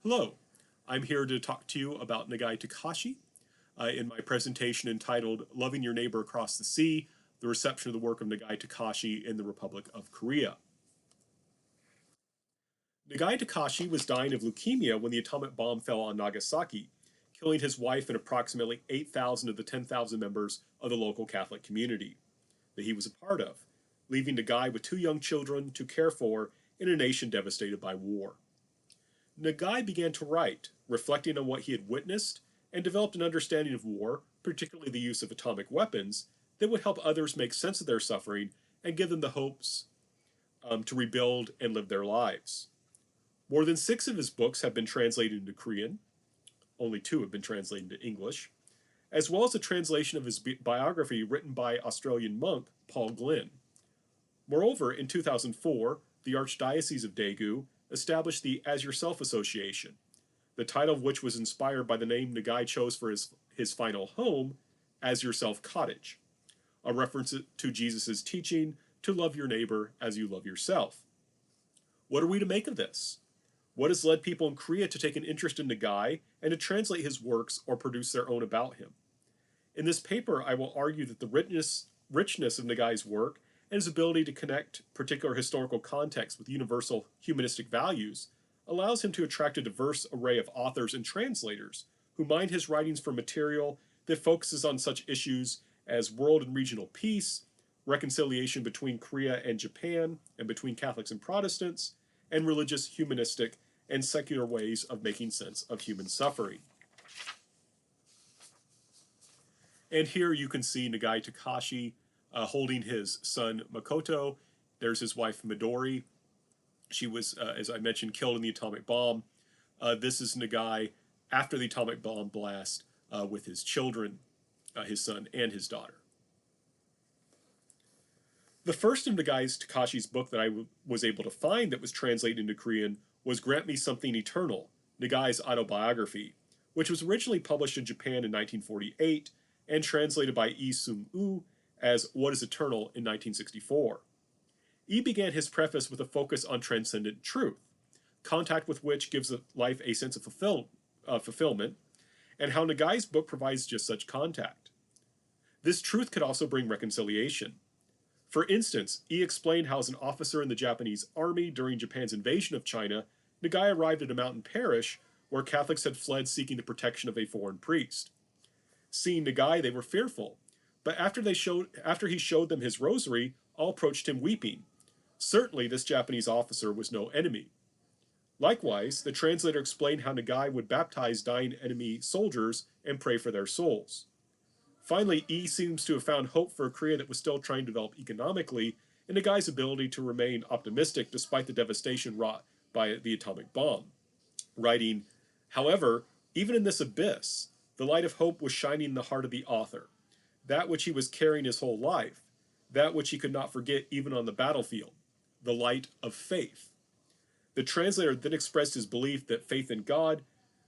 Hello, I'm here to talk to you about Nagai Takashi in my presentation entitled Loving Your Neighbor Across the Sea, the reception of the work of Nagai Takashi in the Republic of Korea. Nagai Takashi was dying of leukemia when the atomic bomb fell on Nagasaki, killing his wife and approximately 8,000 of the 10,000 members of the local Catholic community that he was a part of, leaving Nagai with two young children to care for in a nation devastated by war. Nagai began to write, reflecting on what he had witnessed, and developed an understanding of war, particularly the use of atomic weapons, that would help others make sense of their suffering and give them the hopes to rebuild and live their lives. More than 6 of his books have been translated into Korean, only 2 have been translated into English, as well as a translation of his biography written by Australian monk Paul Glynn. Moreover, in 2004, the Archdiocese of Daegu established the As Yourself Association, the title of which was inspired by the name Nagai chose for his final home, As Yourself Cottage, a reference to Jesus' teaching to love your neighbor as you love yourself. What are we to make of this? What has led people in Korea to take an interest in Nagai and to translate his works or produce their own about him? In this paper, I will argue that the richness of Nagai's work and his ability to connect particular historical contexts with universal humanistic values allows him to attract a diverse array of authors and translators who mine his writings for material that focuses on such issues as world and regional peace, reconciliation between Korea and Japan, and between Catholics and Protestants, and religious, humanistic, and secular ways of making sense of human suffering. And here you can see Nagai Takashi holding his son Makoto. There's his wife Midori. She was, as I mentioned, killed in the atomic bomb. This is Nagai after the atomic bomb blast with his children, his son and his daughter. The first of Takashi's book that I was able to find that was translated into Korean was Grant Me Something Eternal, Nagai's autobiography, which was originally published in Japan in 1948 and translated by Lee Sung-woo as What is Eternal in 1964. Lee began his preface with a focus on transcendent truth, contact with which gives life a sense of fulfillment, and how Nagai's book provides just such contact. This truth could also bring reconciliation. For instance, Lee explained how as an officer in the Japanese army during Japan's invasion of China, Nagai arrived at a mountain parish where Catholics had fled seeking the protection of a foreign priest. Seeing Nagai, they were fearful, but after he showed them his rosary, all approached him weeping. Certainly, this Japanese officer was no enemy. Likewise, the translator explained how Nagai would baptize dying enemy soldiers and pray for their souls. Finally, Lee seems to have found hope for a Korea that was still trying to develop economically, and Nagai's ability to remain optimistic despite the devastation wrought by the atomic bomb. Writing, however, even in this abyss, the light of hope was shining in the heart of the author, that which he was carrying his whole life, that which he could not forget even on the battlefield, the light of faith. The translator then expressed his belief that faith in God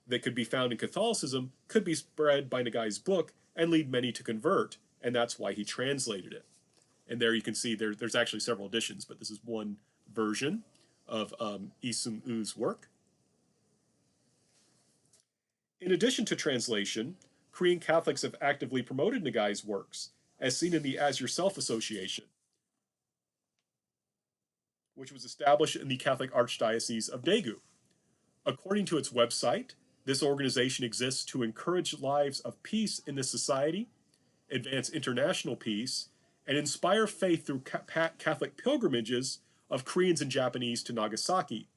that could be found in Catholicism could be spread by Nagai's book and lead many to convert, and that's why he translated it. And there you can see there's actually several editions, but this is one version of Lee Sung-woo's work. In addition to translation, Korean Catholics have actively promoted Nagai's works, as seen in the As Yourself Association, which was established in the Catholic Archdiocese of Daegu. According to its website, this organization exists to encourage lives of peace in this society, advance international peace, and inspire faith through Catholic pilgrimages of Koreans and Japanese to Nagasaki,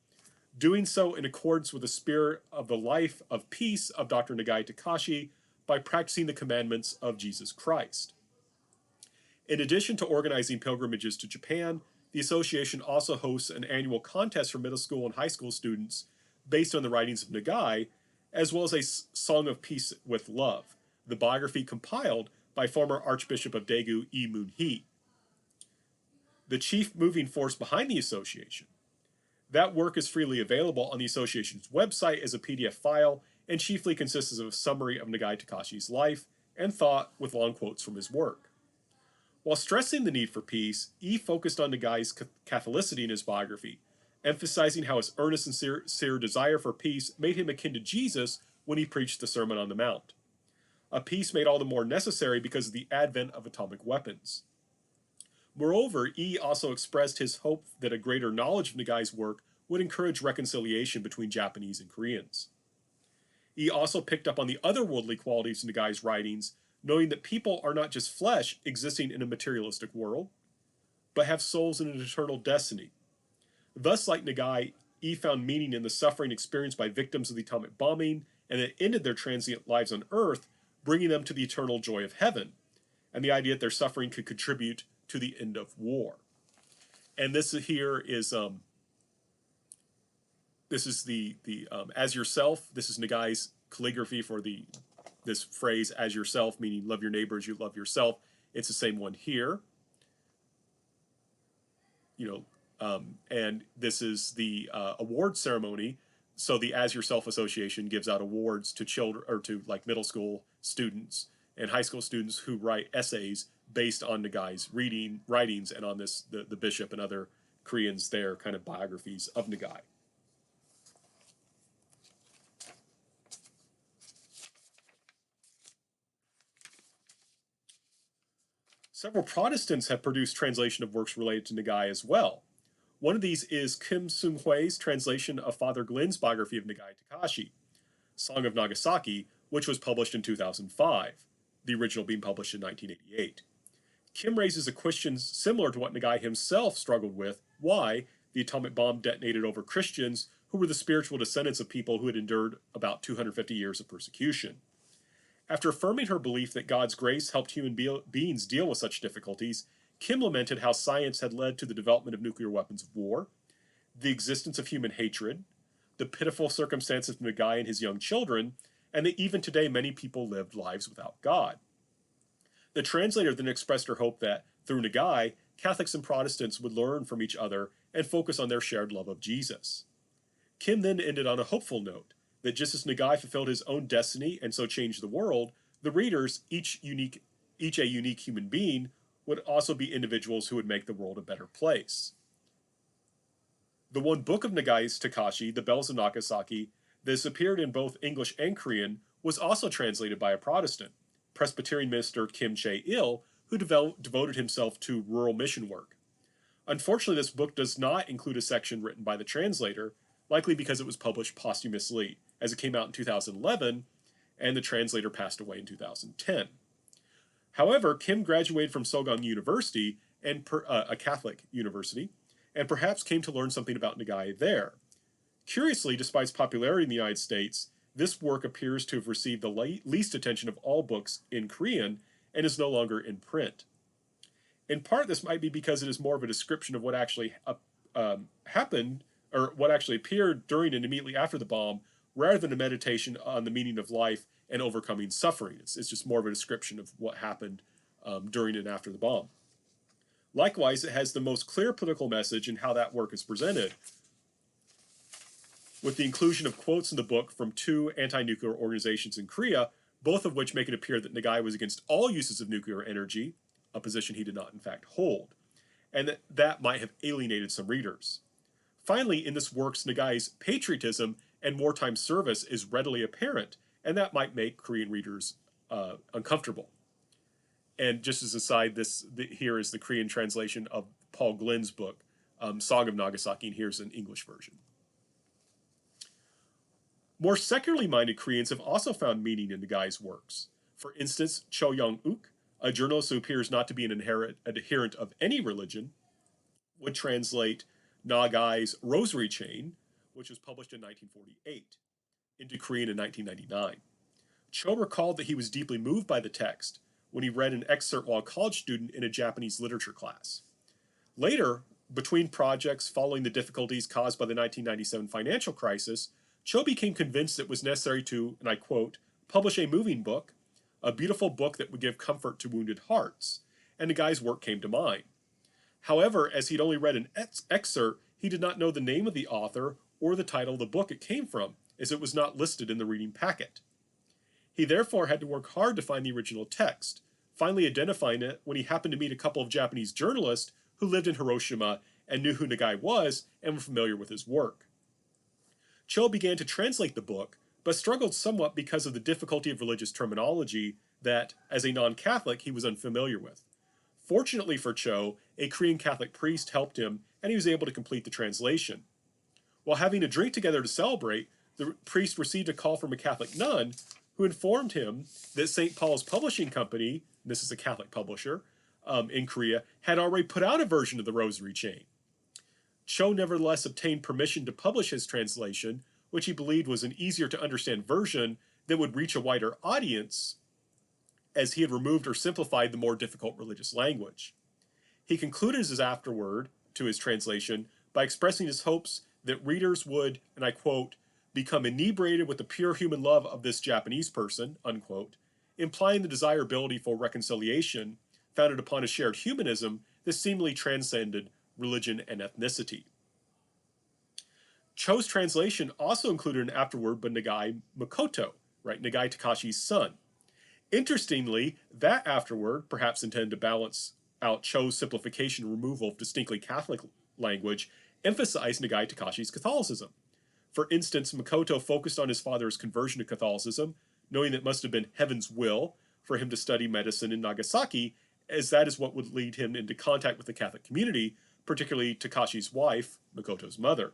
doing so in accordance with the spirit of the life of peace of Dr. Nagai Takashi by practicing the commandments of Jesus Christ. In addition to organizing pilgrimages to Japan, the association also hosts an annual contest for middle school and high school students based on the writings of Nagai, as well as a Song of Peace with Love, the biography compiled by former Archbishop of Daegu Lee Moon-hee, the chief moving force behind the association. That work is freely available on the association's website as a PDF file and chiefly consists of a summary of Nagai Takashi's life and thought with long quotes from his work. While stressing the need for peace, Lee focused on Nagai's Catholicity in his biography, emphasizing how his earnest and sincere desire for peace made him akin to Jesus when he preached the Sermon on the Mount. A peace made all the more necessary because of the advent of atomic weapons. Moreover, E also expressed his hope that a greater knowledge of Nagai's work would encourage reconciliation between Japanese and Koreans. E also picked up on the otherworldly qualities of Nagai's writings, knowing that people are not just flesh existing in a materialistic world, but have souls and an eternal destiny. Thus, like Nagai, E found meaning in the suffering experienced by victims of the atomic bombing and that ended their transient lives on Earth, bringing them to the eternal joy of heaven, and the idea that their suffering could contribute to the end of war. And this here is the as yourself. This is Nagai's calligraphy for this phrase as yourself, meaning love your neighbor as you love yourself. It's the same one here. And this is the award ceremony. So the As Yourself Association gives out awards to children or to like middle school students and high school students who write essays based on Nagai's writings and on the bishop and other Koreans their kind of biographies of Nagai. Several Protestants have produced translation of works related to Nagai as well. One of these is Kim Sung-hwae's translation of Father Glynn's biography of Nagai Takashi, Song of Nagasaki, which was published in 2005, the original being published in 1988. Kim raises a question similar to what Nagai himself struggled with: why the atomic bomb detonated over Christians who were the spiritual descendants of people who had endured about 250 years of persecution. After affirming her belief that God's grace helped human beings deal with such difficulties, Kim lamented how science had led to the development of nuclear weapons of war, the existence of human hatred, the pitiful circumstances of Nagai and his young children, and that even today many people lived lives without God. The translator then expressed her hope that, through Nagai, Catholics and Protestants would learn from each other and focus on their shared love of Jesus. Kim then ended on a hopeful note, that just as Nagai fulfilled his own destiny and so changed the world, the readers, each a unique human being, would also be individuals who would make the world a better place. The one book of Nagai's Takashi, The Bells of Nagasaki, that has appeared in both English and Korean, was also translated by a Protestant, Presbyterian minister Kim Chae-il, who devoted himself to rural mission work. Unfortunately, this book does not include a section written by the translator, likely because it was published posthumously, as it came out in 2011, and the translator passed away in 2010. However, Kim graduated from Sogang University, a Catholic university, and perhaps came to learn something about Nagai there. Curiously, despite its popularity in the United States, this work appears to have received the least attention of all books in Korean and is no longer in print. In part, this might be because it is more of a description of what actually happened, or what actually appeared during and immediately after the bomb, rather than a meditation on the meaning of life and overcoming suffering. It's just more of a description of what happened during and after the bomb. Likewise, it has the most clear political message in how that work is presented, with the inclusion of quotes in the book from two anti-nuclear organizations in Korea, both of which make it appear that Nagai was against all uses of nuclear energy, a position he did not in fact hold, and that might have alienated some readers. Finally, in this work, Nagai's patriotism and wartime service is readily apparent, and that might make Korean readers uncomfortable. And just as an aside, here is the Korean translation of Paul Glynn's book, Song of Nagasaki, and here's an English version. More secularly minded Koreans have also found meaning in Nagai's works. For instance, Cho Young-uk, a journalist who appears not to be an adherent of any religion, would translate Nagai's Rosary Chain, which was published in 1948, into Korean in 1999. Cho recalled that he was deeply moved by the text when he read an excerpt while a college student in a Japanese literature class. Later, between projects following the difficulties caused by the 1997 financial crisis, Cho became convinced it was necessary to, and I quote, publish a moving book, a beautiful book that would give comfort to wounded hearts, and Nagai's work came to mind. However, as he'd only read an excerpt, he did not know the name of the author or the title of the book it came from, as it was not listed in the reading packet. He therefore had to work hard to find the original text, finally identifying it when he happened to meet a couple of Japanese journalists who lived in Hiroshima and knew who Nagai was and were familiar with his work. Cho began to translate the book, but struggled somewhat because of the difficulty of religious terminology that, as a non-Catholic, he was unfamiliar with. Fortunately for Cho, a Korean Catholic priest helped him, and he was able to complete the translation. While having a drink together to celebrate, the priest received a call from a Catholic nun who informed him that St. Paul's Publishing Company, this is a Catholic publisher in Korea, had already put out a version of the Rosary Chain. Cho nevertheless obtained permission to publish his translation, which he believed was an easier to understand version that would reach a wider audience, as he had removed or simplified the more difficult religious language. He concluded his afterword to his translation by expressing his hopes that readers would, and I quote, become inebriated with the pure human love of this Japanese person, unquote, implying the desirability for reconciliation founded upon a shared humanism that seemingly transcended religion and ethnicity. Cho's translation also included an afterword by Nagai Makoto, right, Nagai Takashi's son. Interestingly, that afterword, perhaps intended to balance out Cho's simplification and removal of distinctly Catholic language, emphasized Nagai Takashi's Catholicism. For instance, Makoto focused on his father's conversion to Catholicism, knowing that it must have been heaven's will for him to study medicine in Nagasaki, as that is what would lead him into contact with the Catholic community, particularly Takashi's wife, Makoto's mother.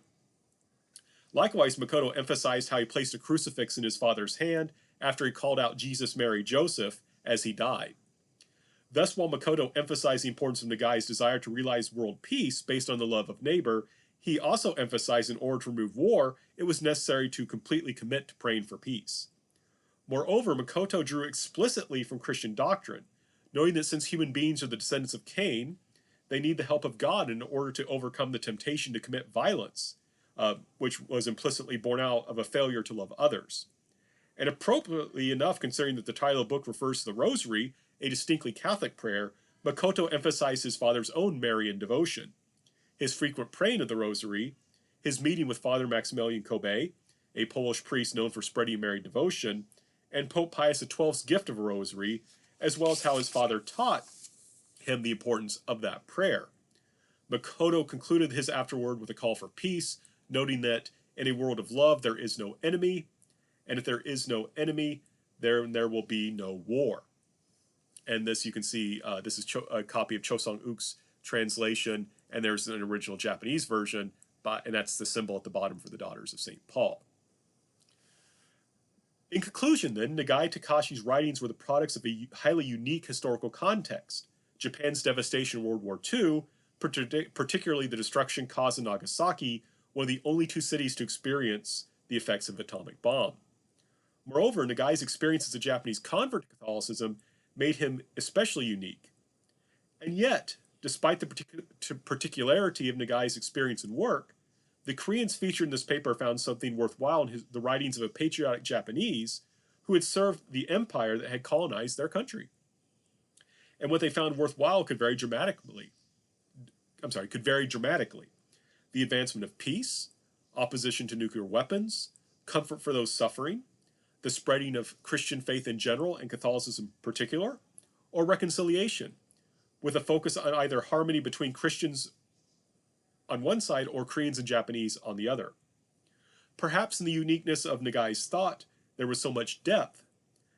Likewise, Makoto emphasized how he placed a crucifix in his father's hand after he called out Jesus, Mary, Joseph as he died. Thus, while Makoto emphasized the importance of Nagai's desire to realize world peace based on the love of neighbor, he also emphasized in order to remove war, it was necessary to completely commit to praying for peace. Moreover, Makoto drew explicitly from Christian doctrine, knowing that since human beings are the descendants of Cain, they need the help of God in order to overcome the temptation to commit violence, which was implicitly born out of a failure to love others. And appropriately enough, considering that the title of the book refers to the Rosary, a distinctly Catholic prayer, Makoto emphasized his father's own Marian devotion, his frequent praying of the Rosary, his meeting with Father Maximilian Kolbe, a Polish priest known for spreading Marian devotion, and Pope Pius XII's gift of a Rosary, as well as how his father taught him the importance of that prayer. Makoto concluded his afterword with a call for peace, noting that in a world of love there is no enemy, and if there is no enemy, there will be no war. And this you can see, this is a copy of Cho Sung-uk's translation, and there's an original Japanese version, and that's the symbol at the bottom for the Daughters of St. Paul. In conclusion, then, Nagai Takashi's writings were the products of a highly unique historical context. Japan's devastation in World War II, particularly the destruction caused in Nagasaki, one of the only two cities to experience the effects of the atomic bomb. Moreover, Nagai's experience as a Japanese convert to Catholicism made him especially unique. And yet, despite the particularity of Nagai's experience and work, the Koreans featured in this paper found something worthwhile in the writings of a patriotic Japanese who had served the empire that had colonized their country. And what they found worthwhile could vary dramatically. The advancement of peace, opposition to nuclear weapons, comfort for those suffering, the spreading of Christian faith in general and Catholicism in particular, or reconciliation, with a focus on either harmony between Christians on one side or Koreans and Japanese on the other. Perhaps in the uniqueness of Nagai's thought, there was so much depth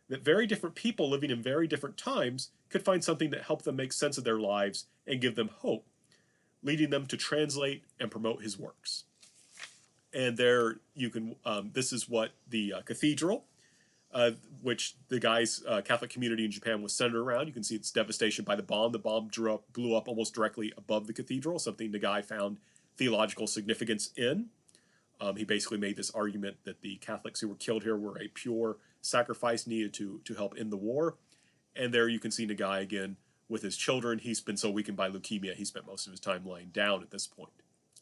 that very different people living in very different times could find something that helped them make sense of their lives and give them hope, leading them to translate and promote his works. And there you can, this is what the cathedral, which the guy's Catholic community in Japan was centered around. You can see its devastation by the bomb. The bomb blew up almost directly above the cathedral, something Nagai found theological significance in. He basically made this argument that the Catholics who were killed here were a pure sacrifice needed to help end the war. And there you can see Nagai again with his children. He's been so weakened by leukemia, he spent most of his time lying down at this point.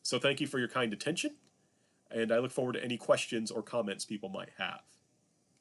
So thank you for your kind attention, and I look forward to any questions or comments people might have.